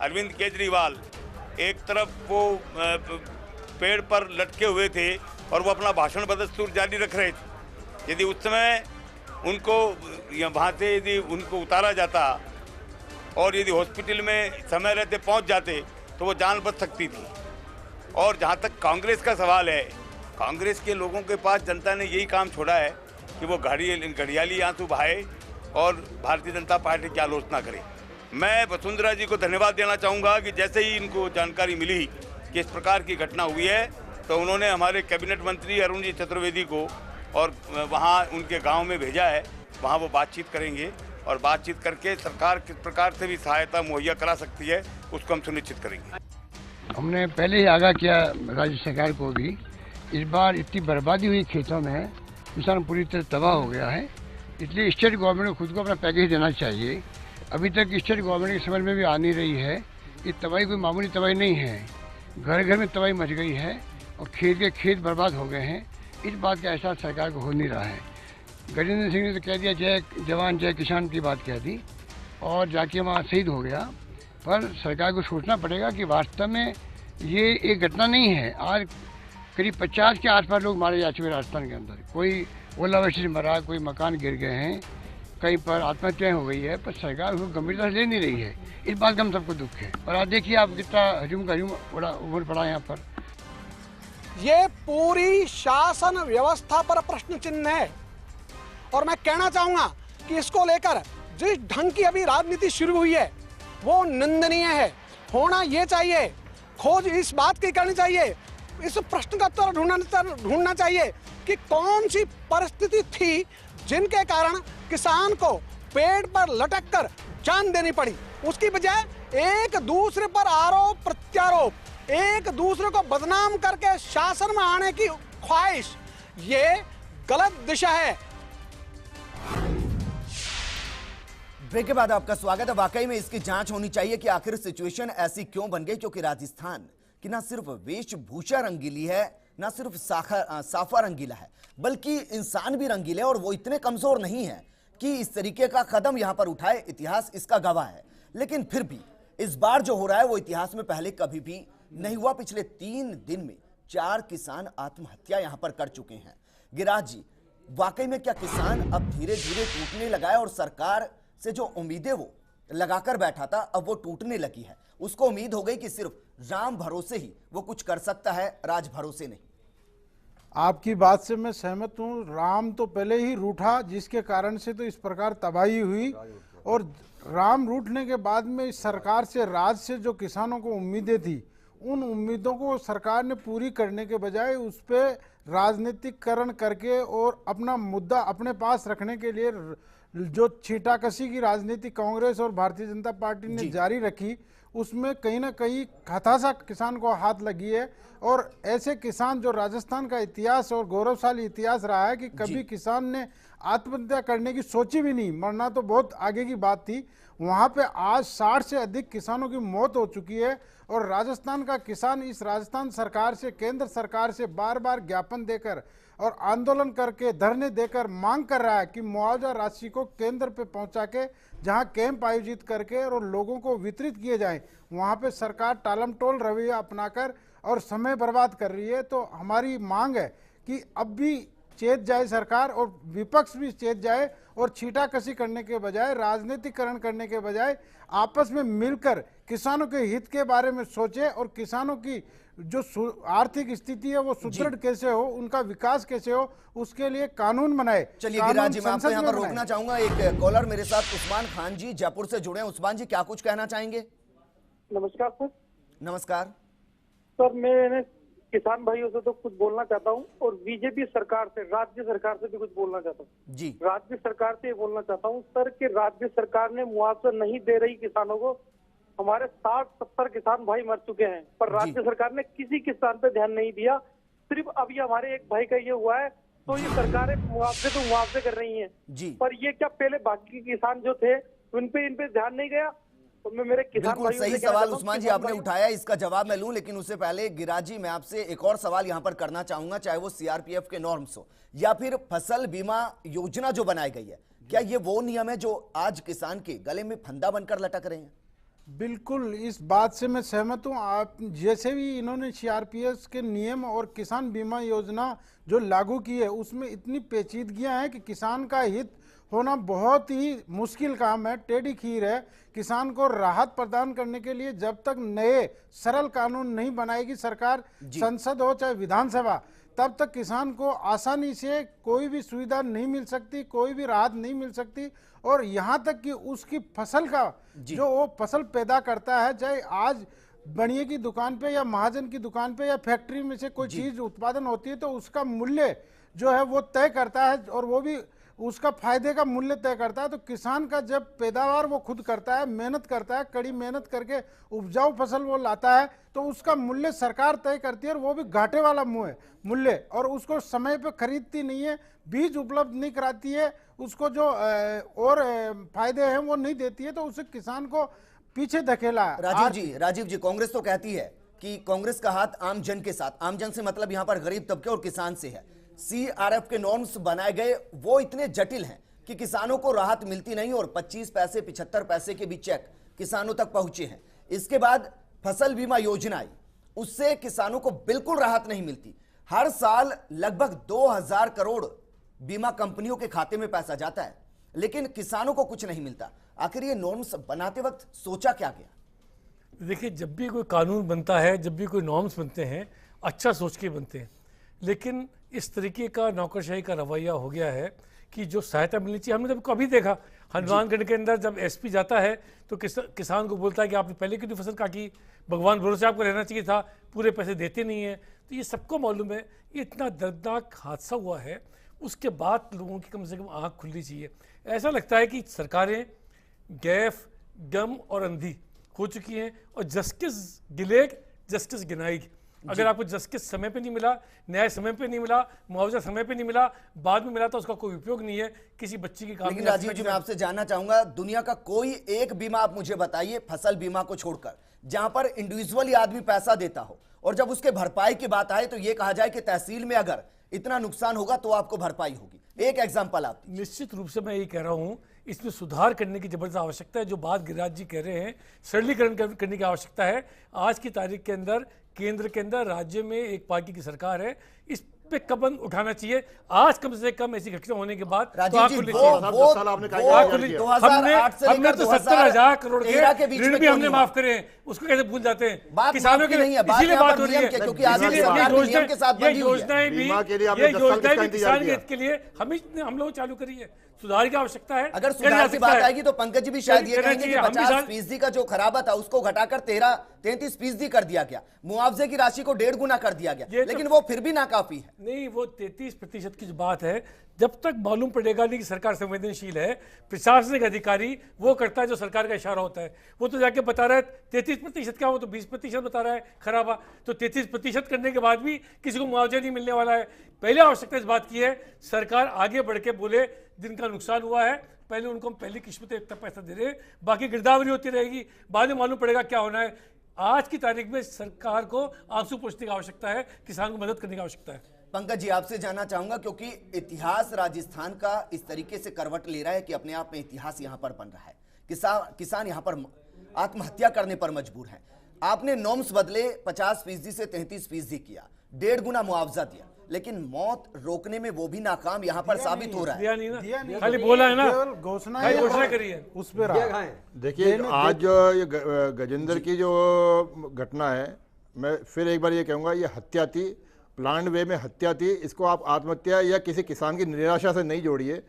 अरविंद केजरीवाल एक तरफ वो पेड़ पर लटके हुए थे और वो अपना भाषण बदस्तूर जारी रख रहे थे। यदि उस समय उनको वहाँ से यदि उनको उतारा जाता और यदि हॉस्पिटल में समय रहते पहुँच जाते तो वो जान बच सकती थी। और जहाँ तक कांग्रेस का सवाल है, कांग्रेस के लोगों के पास जनता ने यही काम छोड़ा है कि वो घड़ियाली आंसू बहाए और भारतीय जनता पार्टी की आलोचना करे। मैं वसुंधरा जी को धन्यवाद देना चाहूँगा कि जैसे ही इनको जानकारी मिली कि इस प्रकार की घटना हुई है तो उन्होंने हमारे कैबिनेट मंत्री अरुण जी चतुर्वेदी को और वहाँ उनके गांव में भेजा है। वहाँ वो बातचीत करेंगे और बातचीत करके सरकार किस प्रकार से भी सहायता मुहैया करा सकती है उसको हम सुनिश्चित करेंगे। हमने पहले ही आगाह किया राज्य सरकार को भी, इस बार इतनी बर्बादी हुई खेतों में, किसान पूरी तरह तबाह हो गया है, इसलिए स्टेट गवर्नमेंट को खुद को अपना पैकेज देना चाहिए। अभी तक स्टेट गवर्नमेंट की समझ में भी आ नहीं रही है। ये तबाही कोई मामूली तबाही नहीं है, घर घर में तबाही मच गई है और खेत के खेत बर्बाद हो गए हैं। इस बात का एहसास सरकार को हो नहीं रहा है। गजेंद्र सिंह ने तो कह दिया जय जवान जय किसान की बात कह दी और जाके वहाँ शहीद हो गया, पर सरकार को सोचना पड़ेगा कि वास्तव में ये एक घटना नहीं है। आज करीब 50 के आसपास लोग मारे जा चुके राजस्थान के अंदर। कोई ओलावृष्टि से मरा, कोई मकान गिर गए हैं, कहीं पर आत्महत्याएं हो गई है, पर सरकार उसको गंभीरता से ले नहीं रही है। इस बात का हम सबको दुख है। और आज देखिए आप कितना हजूम का हजूम उमड़ पड़ा यहाँ पर। ये पूरी शासन व्यवस्था पर प्रश्न चिन्ह है और मैं कहना चाहूंगा कि इसको लेकर जिस ढंग की अभी राजनीति शुरू हुई है वो निंदनीय है। होना ये चाहिए, खोज इस बात की करनी चाहिए, इस प्रश्न का उत्तर ढूंढना चाहिए कि कौन सी परिस्थिति थी जिनके कारण किसान को पेड़ पर लटक कर जान देनी पड़ी। उसकी बजाय एक दूसरे पर आरोप प्रत्यारोप, एक दूसरे को बदनाम करके शासन में आने की ख्वाहिश, ये गलत दिशा है। ब्रेक के बाद आपका स्वागत है। वाकई में इसकी जांच होनी चाहिए कि आखिर सिचुएशन ऐसी क्यों बन गई, क्योंकि राजस्थान की ना सिर्फ वेशभूषा रंगीली है, ना सिर्फ साफा रंगीला है, बल्कि इंसान भी रंगीले और वो इतने कमजोर नहीं है कि इस तरीके का कदम यहां पर उठाए। इतिहास इसका गवाह है। लेकिन फिर भी इस बार जो हो रहा है वो इतिहास में पहले कभी भी नहीं हुआ। पिछले 3 दिन में 4 किसान आत्महत्या यहां पर कर चुके हैं। गिराज जी, वाकई में क्या किसान अब धीरे धीरे टूटने लगा है और सरकार से जो उम्मीदें वो लगाकर बैठा था अब वो टूटने लगी है? उसको उम्मीद हो गई कि सिर्फ राम भरोसे ही वो कुछ कर सकता है, राज भरोसे नहीं। आपकी बात से मैं सहमत हूँ। राम तो पहले ही रूठा, जिसके कारण से तो इस प्रकार तबाही हुई। और राम रूठने के बाद में इस सरकार से, राज से जो किसानों को उम्मीदें थी, उन उम्मीदों को सरकार ने पूरी करने के बजाय उस पर राजनीतिकरण करके और अपना मुद्दा अपने पास रखने के लिए जो छींटाकशी की राजनीति कांग्रेस और भारतीय जनता पार्टी ने जारी रखी, उसमें कहीं ना कहीं हताशा किसान को हाथ लगी है। और ऐसे किसान जो राजस्थान का इतिहास और गौरवशाली इतिहास रहा है कि कभी किसान ने आत्महत्या करने की सोची भी नहीं, मरना तो बहुत आगे की बात थी, वहां पे आज 60 से अधिक किसानों की मौत हो चुकी है। और राजस्थान का किसान इस राजस्थान सरकार से, केंद्र सरकार से बार बार ज्ञापन देकर और आंदोलन करके, धरने देकर मांग कर रहा है कि मुआवजा राशि को केंद्र पे पहुंचा के जहां कैंप आयोजित करके और लोगों को वितरित किए जाएं, वहां पे सरकार टालमटोल रवैया अपनाकर और समय बर्बाद कर रही है। तो हमारी मांग है कि अब भी चेत जाए सरकार और विपक्ष भी चेत जाए और छींटाकशी करने के बजाय, राजनीतिकरण करने के बजाय आपस में मिलकर किसानों के हित के बारे में सोचे और किसानों की जो आर्थिक स्थिति है वो सुदृढ़ कैसे हो, उनका विकास कैसे हो, उसके लिए कानून बनाए। चलिए गिरिराज जी, मैं आपको यहाँ पर रोकना चाहूंगा। एक कॉलर मेरे साथ उस्मान खान जी जयपुर से जुड़े हैं। उस्मान जी, क्या कुछ कहना चाहेंगे? नमस्कार सर। नमस्कार सर, मैं किसान भाइयों से तो कुछ बोलना चाहता हूँ और बीजेपी सरकार से, राज्य सरकार से भी कुछ बोलना चाहता हूँ जी। राज्य सरकार से बोलना चाहता हूँ सर कि राज्य सरकार ने मुआवजा नहीं दे रही किसानों को। हमारे 60-70 किसान भाई मर चुके हैं, पर राज्य सरकार ने किसी किसान पे ध्यान नहीं दिया। सिर्फ अभी हमारे एक भाई का ये हुआ है तो ये सरकारें मुआवजे कर रही हैं जी। पर ये क्या पहले बाकी किसान जो थे इन पे ध्यान नहीं गया? तो मैं मेरे किसान बिल्कुल सही सवाल उस्मान जी आपने उठाया, इसका जवाब मैं लूं, लेकिन उससे पहले गिरिराज जी मैं आपसे एक और सवाल यहां पर करना चाहूंगा, चाहे वो सीआरपीएफ के नॉर्म्स हो या फिर फसल बीमा योजना जो बनाई गई है, क्या ये वो नियम है जो आज किसान के गले में फंदा बनकर लटक रहे हैं? बिल्कुल, इस बात से मैं सहमत हूँ। आप जैसे भी इन्होंने सीआरपीएफ के नियम और किसान बीमा योजना जो लागू की है उसमें इतनी पेचीदगियां हैं कि किसान का हित होना बहुत ही मुश्किल काम है, टेढ़ी खीर है। किसान को राहत प्रदान करने के लिए जब तक नए सरल कानून नहीं बनाएगी सरकार, संसद हो चाहे विधानसभा, तब तक किसान को आसानी से कोई भी सुविधा नहीं मिल सकती, कोई भी राहत नहीं मिल सकती। और यहाँ तक कि उसकी फसल का जो वो फसल पैदा करता है, चाहे आज बनिए की दुकान पे या महाजन की दुकान पे या फैक्ट्री में से कोई चीज उत्पादन होती है, तो उसका मूल्य जो है वो तय करता है और वो भी उसका फायदे का मूल्य तय करता है। तो किसान का जब पैदावार वो खुद करता है, मेहनत करता है, कड़ी मेहनत करके उपजाऊ फसल वो लाता है, तो उसका मूल्य सरकार तय करती है और वो भी घाटे वाला मूल्य, और उसको समय पे खरीदती नहीं है, बीज उपलब्ध नहीं कराती है, उसको जो और फायदे हैं वो नहीं देती है, तो उसे किसान को पीछे धकेला। राजीव जी, कांग्रेस तो कहती है कि कांग्रेस का हाथ आम जन के साथ, आम जन से मतलब यहां पर गरीब तबके और किसान से है। सीआरएफ के नॉर्म्स बनाए गए वो इतने जटिल हैं कि किसानों को राहत मिलती नहीं, और 25 पैसे 75 पैसे के भी चेक किसानों तक पहुंचे हैं। इसके बाद फसल बीमा योजना आई, उससे किसानों को बिल्कुल राहत नहीं मिलती। हर साल लगभग 2000 करोड़ बीमा कंपनियों के खाते में पैसा जाता है, लेकिन किसानों को कुछ नहीं मिलता। आखिर ये नॉर्म्स बनाते वक्त सोचा क्या गया? देखिए, जब भी कोई कानून बनता है, जब भी कोई नॉर्म्स बनते हैं, अच्छा सोच के बनते हैं, लेकिन इस तरीके का नौकरशाही का रवैया हो गया है कि जो सहायता मिलनी चाहिए, हमने जब कभी देखा हनुमानगढ़ के अंदर जब एसपी जाता है तो किसान को बोलता है कि आपने पहले क्यों फसल काटी, भगवान भरोसे आपको रहना चाहिए था, पूरे पैसे देते नहीं है। तो ये सबको मालूम है, ये इतना दर्दनाक हादसा हुआ है, उसके बाद लोगों की कम से कम आँख खुलनी चाहिए। ऐसा लगता है कि सरकारें गैफ, गम और अंधी हो चुकी हैं, और जस्टिस गिलेग जस्टिस गिनाएगी। अगर आपको जस्टिस समय पे नहीं मिला, न्याय समय पे नहीं मिला, मुआवजा समय पे नहीं मिला, बाद में मिला तो उसका कोई उपयोग नहीं है किसी बच्ची की काम। लेकिन राजीव जी, मैं आपसे जानना चाहूंगा, दुनिया का कोई एक बीमा आप मुझे बताइए, फसल बीमा को छोड़कर, जहां पर इंडिविजुअली आदमी पैसा देता हो और जब उसके भरपाई की बात आए तो यह कहा जाए कि तहसील में अगर इतना नुकसान होगा तो आपको भरपाई होगी। एक एग्जाम्पल आप। निश्चित रूप से मैं ये कह रहा हूं, इसमें सुधार करने की जबरदस्त आवश्यकता है। जो बात गिरिराज जी कह रहे हैं, सरलीकरण करने की आवश्यकता है। आज की तारीख के अंदर केंद्र के अंदर राज्य में एक पार्टी की सरकार है, इस पे कदम उठाना चाहिए। आज कम से कम ऐसी घटना होने के बाद हमने तो 70,000 करोड़ के ऋण भी हमने माफ करे हैं, उसको कैसे भूल जाते हैं? किसानों के इसीलिए बात हो रही है, क्योंकि योजनाएं भी किसान के हित के लिए हम लोग चालू करी है। सुधार की आवश्यकता है। अगर सुधार की बात आएगी तो पंकज जी भी शायद ये कहेंगे कि 50% का जो खराबा था उसको घटाकर 33% कर दिया गया, मुआवजे की राशि को 1.5 गुना कर दिया गया, लेकिन वो फिर भी नाकाफी है। नहीं, वो 33% की जो बात है, जब तक मालूम पड़ेगा नहीं कि सरकार संवेदनशील है, प्रशासनिक अधिकारी वो करता है जो सरकार का इशारा होता है। वो तो जाके बता रहा है 33% क्या, वो तो 20% बता रहा है खराबा। तो 33% करने के बाद भी किसी को मुआवजा नहीं मिलने वाला है। पहले आवश्यकता इस बात की है, सरकार आगे बढ़ के बोले जिनका नुकसान हुआ है पहले उनको हम पहली किश्त में इतना पैसा दे रहे हैं, बाकी गिरदावरी होती रहेगी, बाद में मालूम पड़ेगा क्या होना है। आज की तारीख में सरकार को आंसू पोंछने की आवश्यकता है, किसान को मदद करने की आवश्यकता है। पंकज जी, आपसे जानना चाहूंगा, क्योंकि इतिहास राजस्थान का इस तरीके से करवट ले रहा है कि अपने आप में इतिहास यहां पर बन रहा है। किसान यहां पर आत्महत्या करने पर मजबूर है। आपने नॉर्म्स बदले, 50% से 33% किया, 1.5 गुना मुआवजा दिया, लेकिन मौत रोकने में वो भी नाकाम यहां पर साबित हो रहा है। दिया नहीं, खाली बोला है ना, घोषणा करी है उस पर। देखिए, आज जो ये गजेंद्र की जो घटना है, मैं फिर एक बार ये कहूँगा, ये हत्या थी, प्लान वे में हत्या थी। इसको आप आत्महत्या या किसी किसान की निराशा से नहीं जोड़िए।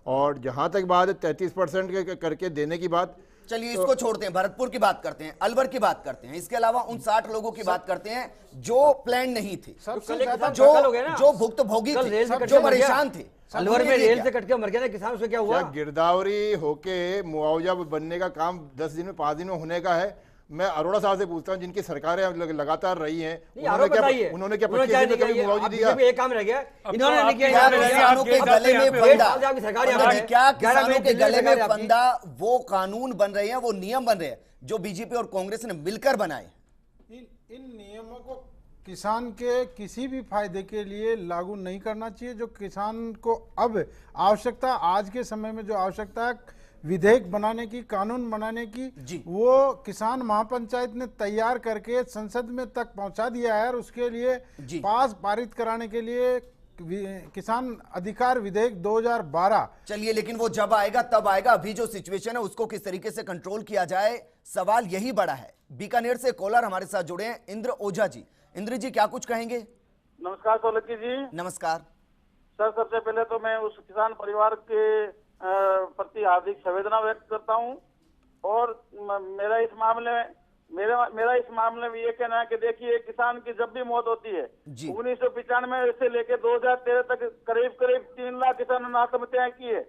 और जहाँ तक बात है 33% करके देने की बात, चलिए इसको छोड़ते हैं, भरतपुर की बात करते हैं, अलवर की बात करते हैं, इसके अलावा उन 60 लोगों की बात करते हैं जो प्लान नहीं थे, जो भुक्तभोगी थे, जो परेशान थे। अलवर में रेल से कट के मर गया ना किसान, उसमें क्या हुआ? गिरदावरी होके मुआवजा बनने का काम 10 दिन में 5 दिन में होने का है। मैं अरोड़ा साहब से पूछता हूं, जिनकी सरकारें लगातार रही हैं, उन्होंने क्या 25 दिन कभी मुआवजा दिया? एक काम रह गया, इन्होंने नहीं किया। किसानों के गले में फंदा, क्या किसानों के गले में फंदा वो कानून बन रहे हैं, वो नियम बन रहे हैं जो बीजेपी और कांग्रेस ने मिलकर बनाए। इन नियमों को किसान के किसी भी फायदे के लिए लागू नहीं करना चाहिए। जो किसान को अब आवश्यकता, आज के समय में जो आवश्यकता है, विधेयक बनाने की, कानून बनाने की, वो किसान महापंचायत ने तैयार करके संसद में तक पहुंचा दिया है और उसके लिए पारित कराने के लिए किसान अधिकार विधेयक 2012। चलिए, लेकिन वो जब आएगा तब आएगा, अभी जो सिचुएशन है उसको किस तरीके से कंट्रोल किया जाए, सवाल यही बड़ा है। बीकानेर से कॉलर हमारे साथ जुड़े हैं इंद्र ओझा जी। इंद्र जी, क्या कुछ कहेंगे? नमस्कार सोलंकी जी। नमस्कार सर, सबसे पहले तो मैं उस किसान परिवार के प्रति हार्दिक संवेदना व्यक्त करता हूं और मेरा इस मामले में ये कहना है कि देखिए, किसान की जब भी मौत होती है 1995 से लेकर 2013 तक करीब 3 लाख किसानों ने आत्महत्याएं की है,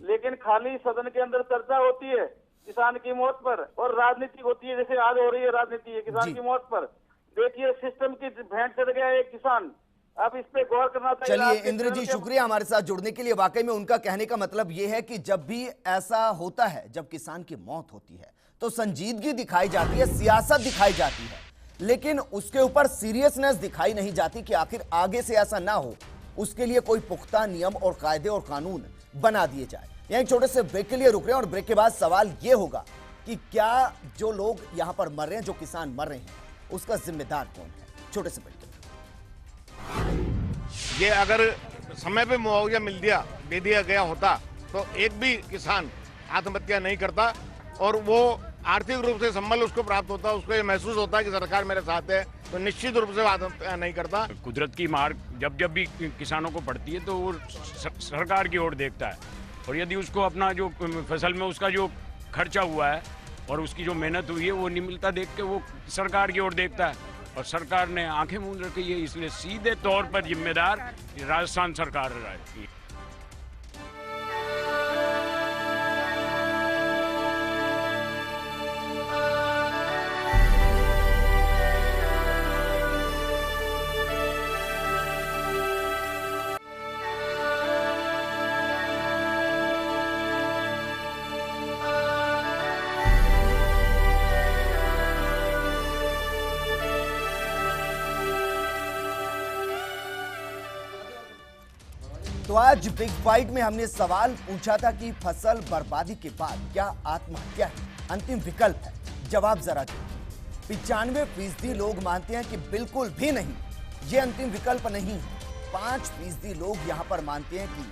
लेकिन खाली सदन के अंदर चर्चा होती है किसान की मौत पर और राजनीति होती है, जैसे आज हो रही है राजनीति है किसान की मौत पर। देखिए, सिस्टम की भेंट चढ़ गया एक किसान, अब इस पे गौर करना चाहिए। चलिए इंद्र जी, शुक्रिया हमारे साथ जुड़ने के लिए। वाकई में उनका कहने का मतलब यह है कि जब भी ऐसा होता है, जब किसान की मौत होती है, तो संजीदगी दिखाई जाती है, सियासत दिखाई जाती है, लेकिन उसके ऊपर सीरियसनेस दिखाई नहीं जाती कि आखिर आगे से ऐसा ना हो, उसके लिए कोई पुख्ता नियम और कायदे और कानून बना दिए जाए। यहां एक छोटे से ब्रेक के लिए रुक रहे हैं और ब्रेक के बाद सवाल यह होगा कि क्या जो लोग यहां पर मर रहे हैं, जो किसान मर रहे हैं, उसका जिम्मेदार कौन है? छोटे से ब्रेक। ये अगर समय पे मुआवजा दे दिया गया होता तो एक भी किसान आत्महत्या नहीं करता और वो आर्थिक रूप से संबल उसको प्राप्त होता, उसको ये महसूस होता है कि सरकार मेरे साथ है, तो निश्चित रूप से आत्महत्या नहीं करता। कुदरत की मार जब जब भी किसानों को पड़ती है तो वो सरकार की ओर देखता है, और यदि उसको अपना जो फसल में उसका जो खर्चा हुआ है और उसकी जो मेहनत हुई है वो नहीं मिलता देख के वो सरकार की ओर देखता है, और सरकार ने आंखें मूंद रखी है, इसलिए सीधे तौर पर जिम्मेदार राजस्थान सरकार है। तो आज बिग फाइट में हमने सवाल पूछा था कि फसल बर्बादी के बाद क्या आत्महत्या है अंतिम विकल्प है? जवाब जरा दो। 95% लोग मानते हैं कि बिल्कुल भी नहीं, ये अंतिम विकल्प नहीं है। 5% लोग यहां पर मानते हैं कि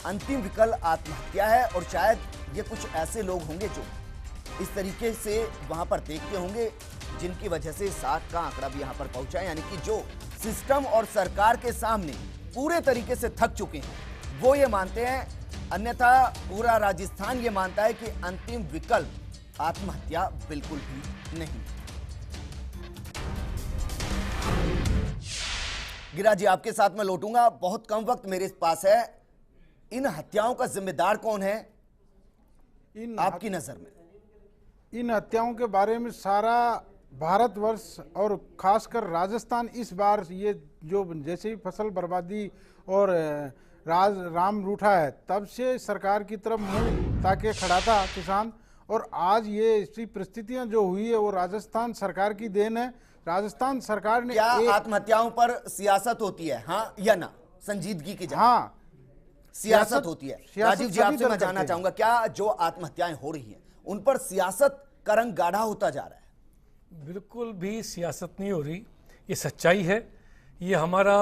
अंतिम विकल्प आत्महत्या है, और शायद ये कुछ ऐसे लोग होंगे जो इस तरीके से वहां पर देखते होंगे, जिनकी वजह से 60 का आंकड़ा भी यहां पर पहुंचा है, यानी कि जो सिस्टम और सरकार के सामने पूरे तरीके से थक चुके हैं, वो ये मानते हैं। अन्यथा पूरा राजस्थान ये मानता है कि अंतिम विकल्प आत्महत्या बिल्कुल भी नहीं। गिरा जी, आपके साथ मैं लौटूंगा, बहुत कम वक्त मेरे पास है। इन हत्याओं का जिम्मेदार कौन है आपकी नजर में? इन हत्याओं के बारे में सारा भारतवर्ष और खासकर राजस्थान इस बार ये जो जैसे ही फसल बर्बादी और राम रूठा है, तब से सरकार की तरफ मुंह ताके खड़ा था किसान, और आज ये ऐसी परिस्थितियां जो हुई है वो राजस्थान सरकार की देन है। राजस्थान सरकार ने क्या आत्महत्याओं पर सियासत होती है, हाँ या ना? संजीदगी की हाँ सियासत होती है। राजीव जी, आपसे मैं जानना चाहूंगा, क्या जो आत्महत्याएं हो रही हैं उन पर सियासत का रंग गाढ़ा होता जा रहा है? बिल्कुल भी सियासत नहीं हो रही, ये सच्चाई है। ये हमारा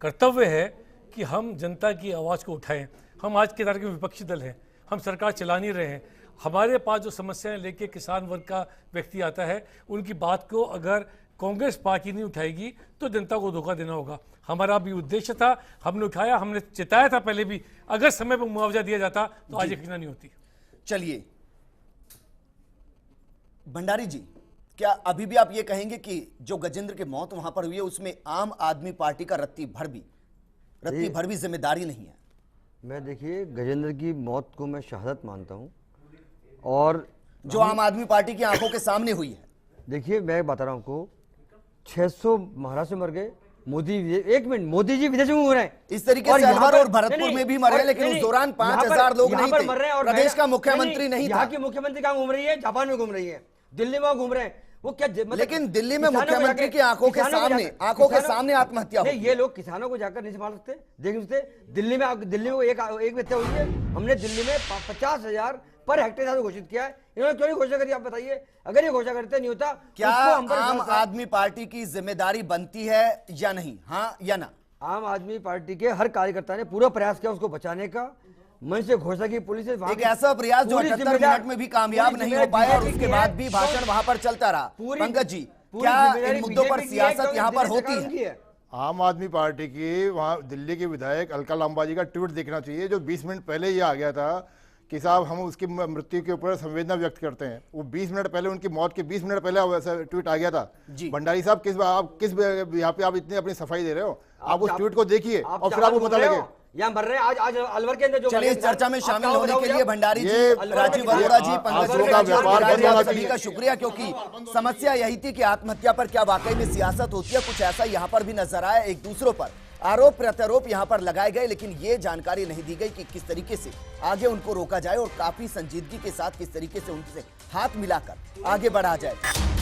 कर्तव्य है कि हम जनता की आवाज़ को उठाएं। हम आज के तरह के विपक्षी दल हैं, हम सरकार चला नहीं रहे हैं। हमारे पास जो समस्याएं लेके किसान वर्ग का व्यक्ति आता है, उनकी बात को अगर कांग्रेस पार्टी नहीं उठाएगी तो जनता को धोखा देना होगा। हमारा भी उद्देश्य था, हमने उठाया, हमने चिताया था पहले भी, अगर समय पर मुआवजा दिया जाता तो आज ये घटना नहीं होती। चलिए भंडारी जी, क्या अभी भी आप ये कहेंगे कि जो गजेंद्र की मौत वहां पर हुई है उसमें आम आदमी पार्टी का रत्ती भर भी जिम्मेदारी नहीं है? मैं देखिए, गजेंद्र की मौत को मैं शहादत मानता हूं, और जो आम आदमी पार्टी की आंखों के सामने हुई है। देखिए, मैं बता रहा हूं आपको, 600 महाराष्ट्र में मर गए, मोदी, एक मिनट, मोदी जी विदेश में घूम रहे हैं इस तरीके से अलवर और भरतपुर में भी मरे, लेकिन उस दौरान 5000 लोग नहीं थे। प्रदेश का मुख्यमंत्री नहीं था। यहाँ की मुख्यमंत्री कहाँ घूम रही है? जापान में घूम रही है, दिल्ली में घूम रहे हैं। वो क्या लेकिन दिल्ली में मुख्यमंत्री की आंखों के सामने आत्महत्या नहीं, ये लोग किसानों को जाकर नहीं संभाल सकते, देख सकते। दिल्ली में एक हत्या हुई है, हमने दिल्ली में 50,000 पर हेक्टेयर घोषित किया है, इन्होंने क्यों नहीं घोषणा करी? आप बताइए, अगर ये घोषणा करते नहीं होता, क्या आम आदमी पार्टी की जिम्मेदारी बनती है या नहीं, हाँ या ना? आम आदमी पार्टी के हर कार्यकर्ता ने पूरा प्रयास किया उसको बचाने का। मंच से घोषणा की, पुलिस से एक ऐसा प्रयास जो 78 मिनट में भी कामयाब नहीं हो पाया और उसके बाद भी भाषण वहां पर चलता रहा। पंकज जी, क्या इन मुद्दों पर सियासत यहाँ पर होती है? आम आदमी पार्टी की वहाँ दिल्ली के विधायक अलका लांबा जी का ट्वीट देखना चाहिए, जो 20 मिनट पहले ये आ गया था कि साहब हम उसकी मृत्यु के ऊपर संवेदना व्यक्त करते हैं। वो 20 मिनट पहले, उनकी मौत के 20 मिनट पहले वैसा ट्वीट आ गया था। भंडारी साहब, किस यहाँ पे आप इतनी अपनी सफाई दे रहे हो? आप उस ट्वीट को देखिए और फिर आपको पता लगे। यहाँ मर रहे आज अलवर के अंदर जो चलिए, इस चर्चा में शामिल होने के लिए भंडारी जी, राजीव अरोड़ा जी, पंकज जी, सभी का शुक्रिया, क्योंकि समस्या यही थी कि आत्महत्या पर क्या वाकई में सियासत होती है। कुछ ऐसा यहाँ पर भी नजर आया, एक दूसरों पर आरोप प्रत्यारोप यहाँ पर लगाए गए, लेकिन ये जानकारी नहीं दी गई कि किस तरीके से आगे उनको रोका जाए और काफी संजीदगी के साथ किस तरीके से उनसे हाथ मिलाकर आगे बढ़ा जाए।